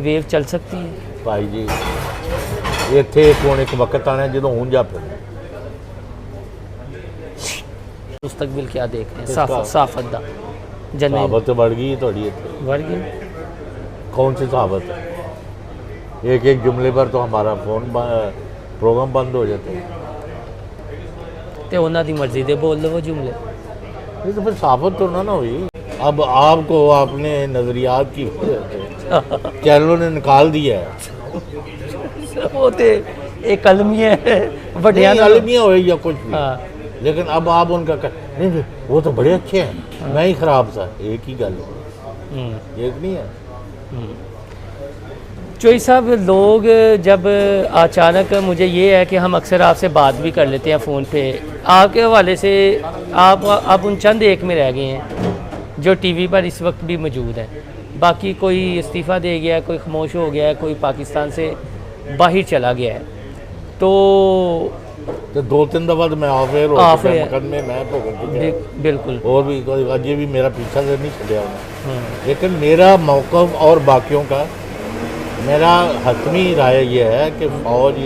Wave ਚੱਲ ਸਕती है ਭਾਈ ਜੀ ਇੱਥੇ ਕੋਣ ਇੱਕ ਵਕਤ ਆਣਾ ਜਦੋਂ ਹੁੰਜਾ ਫਿਰ मुस्तकबिल क्या देख रहे हैं किसका? साफत दा जन्नत सहाबत तो बढ़ गई थोड़ी ਇੱਥੇ बढ़ गई कौन सी सहाबत है एक एक जुमले पर तो हमारा प्रोग्राम बंद हो जाता है ते ਉਹਨਾਂ ਦੀ ਮਰਜ਼ੀ ਦੇ ਬੋਲ ਲਵੋ जुमले ये तो फिर सहाबत तो ना हुई अब आपको अपने नज़रियात की वजह से चैनलों ने निकाल दिया है ਉਹ ਤੇ ਇਹ ਕਲਮੀਆਂ ਵੱਡਿਆਂ नहीं, ਨਾਲ अलमिया हो या कुछ भी हाँ लेकिन अब आप उनका नहीं नहीं, वो तो बड़े अच्छे हैं मैं ही खराब था एक ही गल है एक नहीं है चोई साहब लोग जब अचानक मुझे ये है कि हम अक्सर आपसे बात भी कर लेते हैं फ़ोन पे आपके हवाले से आप उन चंद एक में रह गए हैं जो टीवी पर इस वक्त भी मौजूद है बाकी कोई इस्तीफ़ा दे गया है कोई खामोश हो गया है कोई पाकिस्तान से बाहर चला गया है तो दो तीन दफ़ा तो मैं ऑफ एयर हो ऑफ चुका एयर। मुकदमे मैं भुगत चुका बिल्कुल और भी कोई अजय भी मेरा पीछा से नहीं छड़िया उन्हें लेकिन मेरा मौक़िफ़ और बाकियों का मेरा हतमी राय ये है कि फ़ौज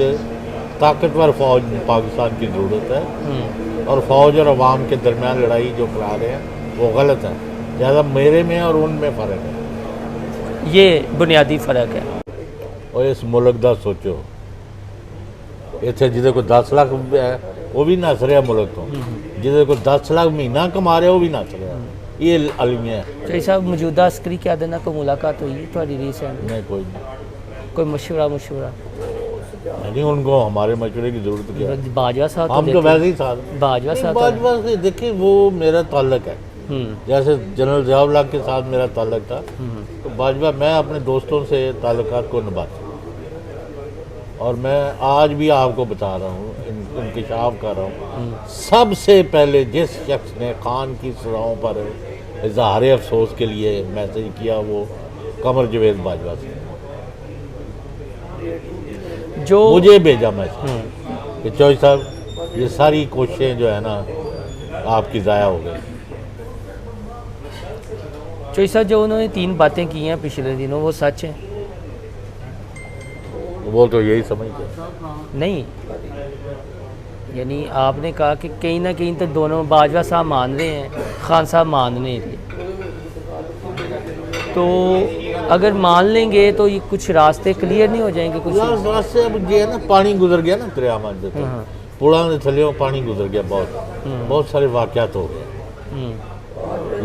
ताकतवर फ़ौज पाकिस्तान की ज़रूरत है और फ़ौज और अवाम के दरमियान लड़ाई जो करा रहे हैं वो गलत है ज़्यादा मेरे में और उनमें फ़र्क है ये बुनियादी फ़र्क है और इस मुल्क का सोचो इतने जिदे को 10 लाख है वो भी नस रहा मुल्क तो जिदे को 10 लाख महीना कमा रहा वो भी नस रहा ये अलमिया है चोई साहब मौजूदा अस्करी क्यादत नाल कोई मुलाकात हुई है थोड़ी रिसेंट नहीं कोई नहीं कोई मशवरा नहीं उनको हमारे मशवरे की ज़रूरत क्या है बाजवा साहब हम तो वैसे ही साथ बाजवा नहीं, साहब बाजवा से देखिए वो मेरा ताल्लुक है जैसे जनरल ज़ियाउल हक के साथ मेरा ताल्लुक था तो बाजवा मैं अपने दोस्तों से ताल्लुकात को निभाता हूँ और मैं आज भी आपको बता रहा हूँ इंकिशाफ कर रहा हूँ सबसे पहले जिस शख्स ने खान की सज़ाओं पर इजहार अफसोस के लिए मैसेज किया वो कमर जवेद बाजवा से जो मुझे भेजा मैसेज कि चौधरी साहब ये सारी कोशिशें जो है ना आपकी ज़ाया हो गई चोई साहब जो उन्होंने 3 बातें की हैं पिछले दिनों वो सच हैं वो तो यही समझते हैं नहीं यानी आपने कहा कि कहीं ना कहीं तो दोनों बाजवा साहब मान रहे हैं खान साहब मान नहीं रहे तो अगर मान लेंगे तो ये कुछ रास्ते क्लियर नहीं हो जाएंगे कुछ रास्ते अब ये है ना पानी गुजर गया ना दरिया मांझे तो पुड़ा के थले पानी गुजर गया बहुत सारे वाक़यात हो गए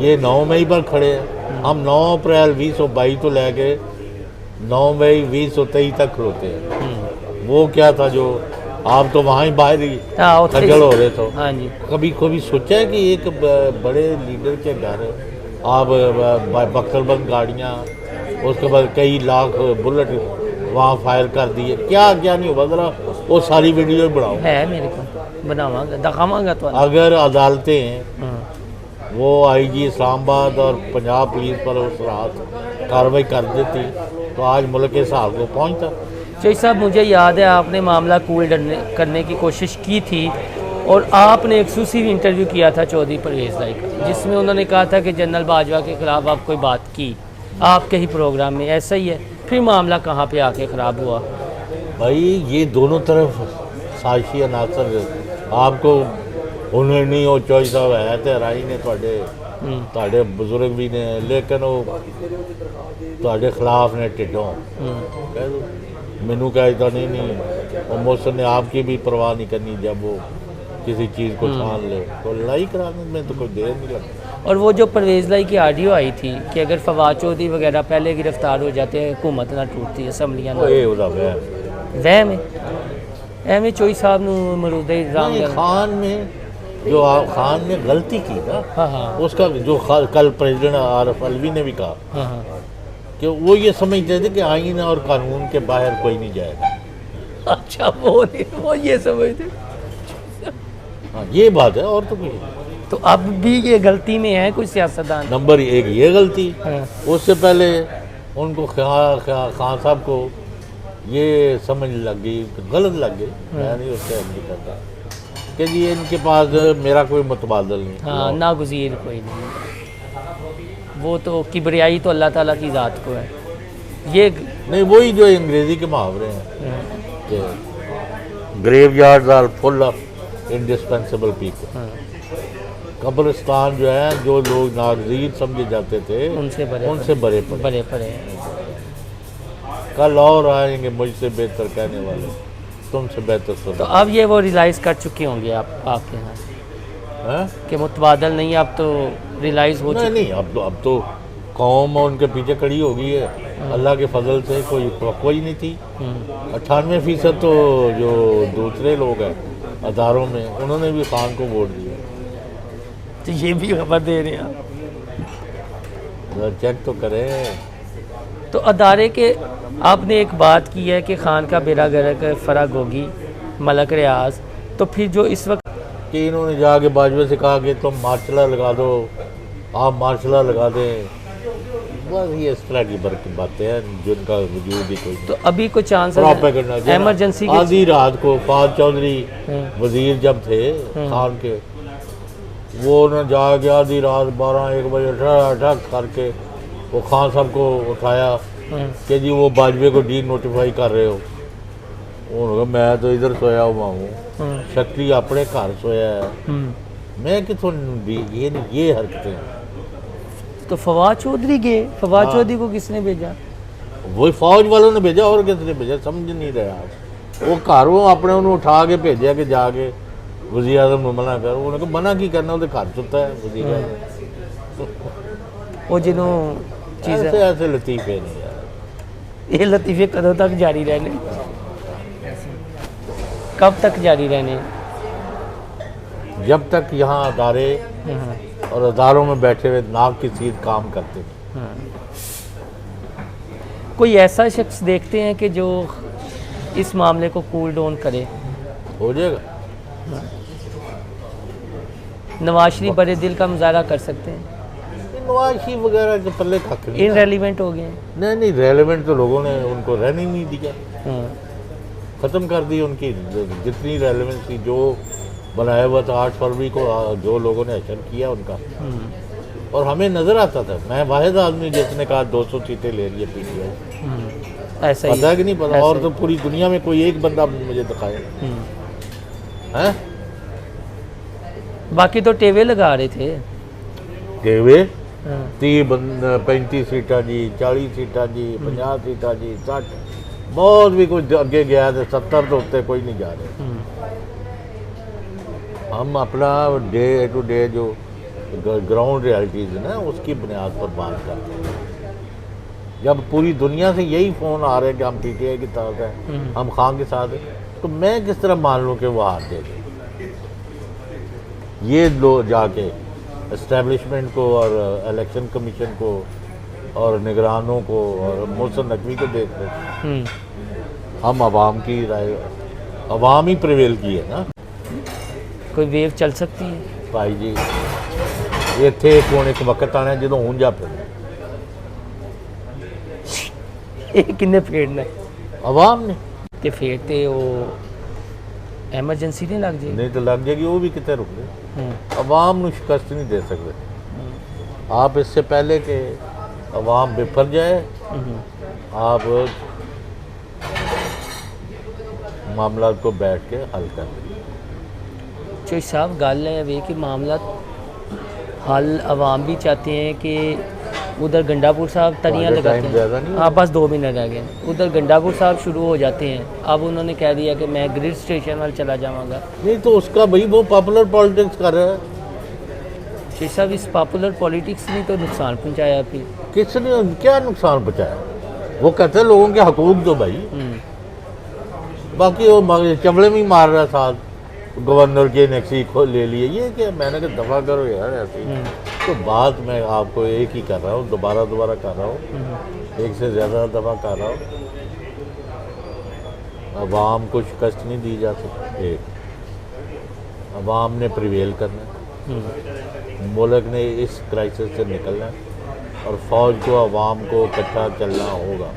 ये 9 मई पर खड़े हैं हम 9 अप्रैल 2022 तो लेके 9 मई 2023 तक खड़ोते हैं वो क्या था जो आप तो वहाँ ही बाहर ही खजल हो रहे थे हाँ जी कभी कभी सोचा है कि एक बड़े लीडर के घर आप बख्तरबंद गाड़ियाँ उसके बाद कई लाख बुलेट वहाँ फायर कर दिए क्या क्या नहीं हुआ ज़रा वो सारी वीडियो बनाओ है मेरे को बनावांगा दिखावांगा तो अगर अदालतें वो आईजी इस्लामाबाद और पंजाब पुलिस पर उस रात कार्रवाई कर देती तो आज मुल्क के साल को पहुँचता चोई साहब मुझे याद है आपने मामला कूल करने की कोशिश की थी और आपने एक्सक्लूसिव इंटरव्यू किया था चौधरी परवेज़ लाई का जिसमें उन्होंने कहा था कि जनरल बाजवा के ख़िलाफ़ आप कोई बात की आपके ही प्रोग्राम में ऐसा ही है फिर मामला कहाँ पे आके ख़राब हुआ भाई ये दोनों तरफ साजिशी अनासर आपको उन्होंने नहीं वो चौधरी साहब है तो राही ने ਤੁਹਾਡੇ ਬਜ਼ੁਰਗ भी ने लेकिन वो ਤੁਹਾਡੇ खिलाफ ने टिड्डों कह दो मैनू कहता नहीं वो मौसम ने आपकी भी परवाह नहीं करनी जब वो किसी चीज़ को छान ले तो लड़ाई कराने में तो कोई देर नहीं लगती और वो जो परवेज़ लाई की ऑडियो आई थी कि अगर फवाद चौधरी वगैरह पहले गिरफ्तार हो जाते हैं हुकूमत ना टूटती असम्बलियाँ ना ये ਉਹਦਾ वहम वहम एवें चोई साहब ਨੂੰ मरूदे इल्ज़ाम खान में जो खान ने गलती की ना हाँ उसका जो कल प्रेसिडेंट आरिफ अलवी ने भी कहा हाँ कि वो ये समझते थे कि आईन और कानून के बाहर कोई नहीं जाएगा अच्छा वो ये समझते हाँ ये बात है और तो कुछ नहीं तो अब भी ये गलती में है कोई सियासतदान नंबर 1 ये गलती हाँ। उससे पहले उनको खान साहब को ये समझ लग गई गलत लग गई मैं नहीं उससे नहीं करता कि जी इनके पास मेरा कोई मुतबादल नहीं हाँ नागुज़ीर कोई नहीं वो तो किबरियाई तो अल्लाह ताला की ज़ात को है ये नहीं वही जो अंग्रेजी के मुहावरे हैं कि graveyards are full of indispensable people. कब्रिस्तान जो है जो लोग नागजीर समझे जाते थे उनसे बड़े पड़े। बड़े पड़े हैं। कल और आएंगे मुझसे बेहतर कहने वाले, तुमसे बेहतर तो सुनो। अब ये वो रियलाइज़ कर चुके होंगे आपके यहाँ हैं? कि मुतबादल नहीं, अब तो रियलाइज़ हो नहीं चुके। नहीं, अब तो कौम उनके पीछे खड़ी हो गई है। अल्लाह के फजल से कोई नहीं थी। 98% तो जो दूसरे लोग हैं अदारों में, उन्होंने भी खान को वोट दिया। तो ये भी खबर दे रहे हैं आप। जरा चेक तो करें। तो अदारे के आपने एक बात की है कि खान का बेड़ा गर्क फराग होगी मलक रियाज, तो फिर जो इस वक्त कि इन्होंने जाके बाजवे से कहा कि तुम मार्शला लगा दो, आप मार्शला लगा दें, बस ये इस तरह की बातें हैं जिनका वजूद ही कोई तो अभी कोई चांस प्रोपेगेंडा। एमरजेंसी आधी रात को फाज चौधरी वजीर जब थे खान के, वो न जाके आधी रात 12-1 बजे ठक करके वो खान साहब को उठाया कि जी वो बाजवे को डी नोटिफाई कर रहे हो। उन्होंने कहा मैं तो इधर सोया हुआ हूँ, शक्ति अपने घर सोया है, मैं कितों ये हरकतें। तो फवाद चौधरी गए, फवाद चौधरी को किसने भेजा? वही फौज वालों ने भेजा, और किसने भेजा समझ नहीं रहे आप। वो घरों अपने उन्होंने उठा के भेजा कि जाके वज़ीर आज़म को मना कर। उन्होंने कहा मना की करना, उधर घर सुता है वज़ीर आज़म। वो जिन्हों चीज़ें ऐसे लतीफ़े नहीं यार। ये लतीफ़े कदों तक जारी रहने, कब तक जारी रहने? जब तक यहाँ अदारे और अदारों में बैठे हुए नाक की सीध काम करते थे। कोई ऐसा शख्स देखते हैं कि जो इस मामले को कूल डाउन करे? हो जाएगा। नवाज शरीफ बड़े दिल का मुजाहरा कर सकते हैं? नवाज शरीफ वगैरह के पल्ले खक नहीं। इनरेलीवेंट हो गए हैं। नहीं रेलेवेंट तो लोगों ने उनको रहने ही नहीं दिया, ख़त्म कर दी उनकी जितनी रेलेवेंसी। जो बनाया हुआ था 8 फरवरी को जो लोगों ने एक्शन किया उनका, और हमें नज़र आता था। मैं वाहिद आदमी जिसने कहा 200 सीटें ले रही है पीटीआई। ऐसा ही पता कि नहीं पता। और तो पूरी दुनिया में कोई एक बंदा मुझे दिखाए हैं। बाकी तो टेवे लगा रहे थे कि वे 35 सीटा जी, 40 सीटा जी, 50 सीटा जी, 60, बहुत भी कुछ अगे गया था। 70 तो उत्ते कोई नहीं जा रहे। हम अपना डे टू डे जो ग्राउंड रियलिटीज़ है ना, उसकी बुनियाद पर बात करते हैं। जब पूरी दुनिया से यही फ़ोन आ रहे हैं कि हम पीटीआई की तरफ हैं, हम खान के साथ हैं, तो मैं किस तरह मान लूँ कि वो हाथ दे दें? ये लोग जाके इस्टेब्लिशमेंट को और इलेक्शन कमीशन को और निगरानों को और मोहसिन नकवी को देख रहे हैं। हम आवाम की राय, आवाम ही प्रिवेल की है ना। कोई वेव चल सकती है भाई जी। ਇੱਥੇ ਕੋਣ ਇੱਕ ਵਕਤ ਆਣਾ ਜਦੋਂ ਹੁੰਜਾ ਪੈ ਇਹ ਕਿੰਨੇ ਫੇੜਨਾ ਆਵਾਮ ਨੇ ਤੇ ਫੇੜ ਤੇ ਉਹ ਐਮਰਜੈਂਸੀ ਨਹੀਂ ਲੱਗ ਜੇ ਨਹੀਂ ਤਾਂ ਲੱਗ ਜਾਏਗੀ ਉਹ ਵੀ ਕਿਤੇ ਰੁਕ ਗਏ आवाम ਨੂੰ शिकस्त नहीं दे सकते आप इससे पहले कि आवाम बिफर जाए आप मामला को बैठ के हल कर दें चोई साहब गल है वे कि मामला हल आवाम भी चाहते हैं कि उधर गंडापुर साहब तरियाँ लगाते हैं हाँ बस 2 महीने रह गए उधर गंडापुर साहब शुरू हो जाते हैं अब उन्होंने कह दिया कि मैं ग्रिड स्टेशन वाल चला जाऊँगा नहीं तो उसका भाई वो पॉपुलर पॉलिटिक्स कर रहा है चोई साहब इस पॉपुलर पॉलिटिक्स ने तो नुकसान पहुँचाया फिर किसने क्या नुकसान पहुँचाया वो कहते हैं लोगों के हकूक दो भाई बाकी वो चमड़े में ही मार रहा साथ गवर्नर के नेक्सी को ले लिए ये क्या मैंने कहा दफ़ा करो यार ऐसे तो बात मैं आपको एक ही कर रहा हूँ दोबारा कर रहा हूँ एक से ज़्यादा दफ़ा कर रहा हूँ अवाम को शिकस्त नहीं दी जा सकती एक अवाम ने प्रिवेल करना मुल्क ने इस क्राइसिस से निकलना और फ़ौज को अवाम को इकट्ठा चलना होगा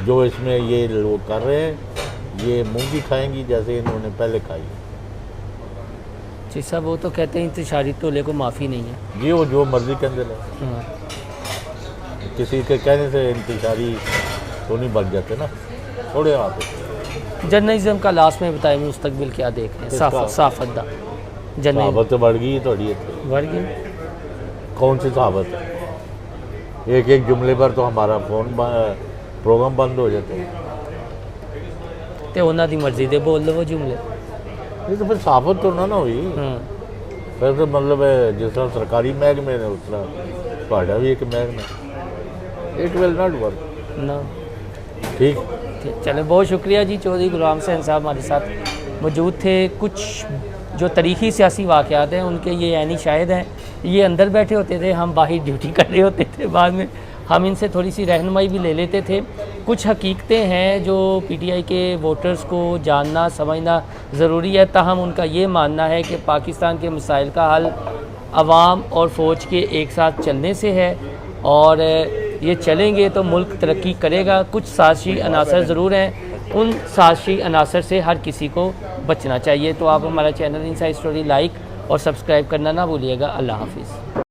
जो इसमें ये लोग कर रहे हैं ये मुंह भी खाएंगी जैसे इन्होंने पहले खाई जी साहब वो तो कहते हैं इंतशारी टोले को माफ़ी नहीं है जी वो जो मर्जी कहते हैं किसी के कहने से इंतशारी तो नहीं बन जाते ना, थोड़े आप जर्नलिज्म का लास्ट में बताए मुस्तकबिल क्या देख रहे हैं? किसका? साफत दा जर्नलिज्म सहाबत बढ़ गई थोड़ी इतनी। बढ़ गई। कौन सी सहाबत है? एक एक जुमले पर तो हमारा प्रोग्राम बंद हो जाते हैं। ते उन्हों की मर्जी दे बोल लो वो जुमले। नहीं तो फिर सहाबत तो ना हुई। फिर तो मतलब जिस तरह सरकारी महकमे ने उस तरह ਤੁਹਾਡਾ भी एक महकमा, इट विल नॉट वर्क ना। ठीक। चले, बहुत शुक्रिया जी। चौधरी गुलाम हुसैन साहब हमारे साथ मौजूद थे। कुछ जो तारीख़ी सियासी वाक़यात हैं उनके ये यानी शायद हैं, ये अंदर बैठे होते थे, हम बाहर ड्यूटी कर रहे होते थे, बाद में हम इनसे थोड़ी सी रहनुमाई भी ले लेते थे। कुछ हकीकतें हैं जो पीटीआई के वोटर्स को जानना समझना ज़रूरी है, ताहम उनका ये मानना है कि पाकिस्तान के मसाइल का हल अवाम और फ़ौज के एक साथ चलने से है, और ये चलेंगे तो मुल्क तरक्की करेगा। कुछ साजिशी अनासर ज़रूर हैं, उन साजिशी अनासर से हर किसी को बचना चाहिए। तो आप हमारा चैनल इनसाइड स्टोरी लाइक और सब्सक्राइब करना ना भूलिएगा। अल्लाह हाफिज़।